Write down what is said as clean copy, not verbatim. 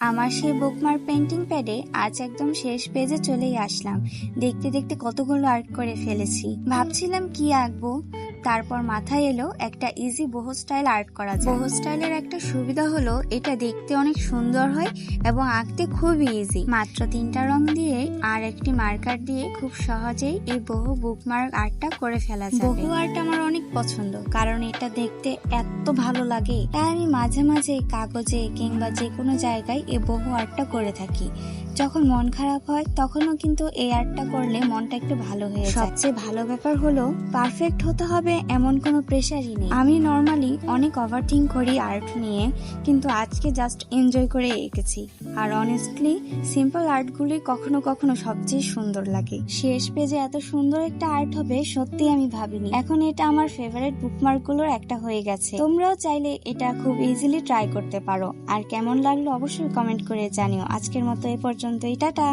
আমার সেই bookmark painting প্যাডে আজ একদম শেষ পেজে চলেই আসলাম। দেখতে দেখতে কতগুলো আর্ট করে ফেলেছি। ভাবছিলাম কি আঁকবো, তারপর মাথায় এলো একটা ইজি বহু স্টাইল আর্ট করা যায়। বহু স্টাইলের একটা সুবিধা হলো এটা দেখতে অনেক সুন্দর হয় এবং আঁকতে খুবই ইজি। মাত্র 3টা রং দিয়ে আর একটি মার্কার দিয়ে খুব সহজেই এই বহু বুকমার্ক আর্টটা করে ফেলা যায়। বহু আর্ট আমার অনেক পছন্দ, কারণ এটা দেখতে এত ভালো লাগে। তাই আমি মাঝে মাঝে কাগজে কিংবা যে কোনো জায়গায় এই বহু আর্টটা করে থাকি। যখন মন খারাপ হয় তখনও কিন্তু এই আর্টটা করলে মনটা একটু ভালো হয়ে যায়। সবচেয়ে ভালো ব্যাপার হলো পারফেক্ট হতে হবে এমন কোনো প্রেশারই নেই। আমি নর্মালি অনেক ওভারথিঙ্ক করি আর্ট নিয়ে, কিন্তু আজকে জাস্ট এনজয় করে এঁকেছি। আর অনেস্টলি সিম্পল আর্টগুলি কখনো কখনো সবচেয়ে সুন্দর লাগে। শেষ পেজে এত সুন্দর একটা আর্ট হবে সত্যি আমি ভাবিনি। এখন এটা আমার ফেভারিট বুকমার্ক গুলোর একটা হয়ে গেছে। তোমরাও চাইলে এটা খুব ইজিলি ট্রাই করতে পারো। আর কেমন লাগলো অবশ্যই কমেন্ট করে জানিও। আজকের মতো এ পর্যন্তই, টাটা।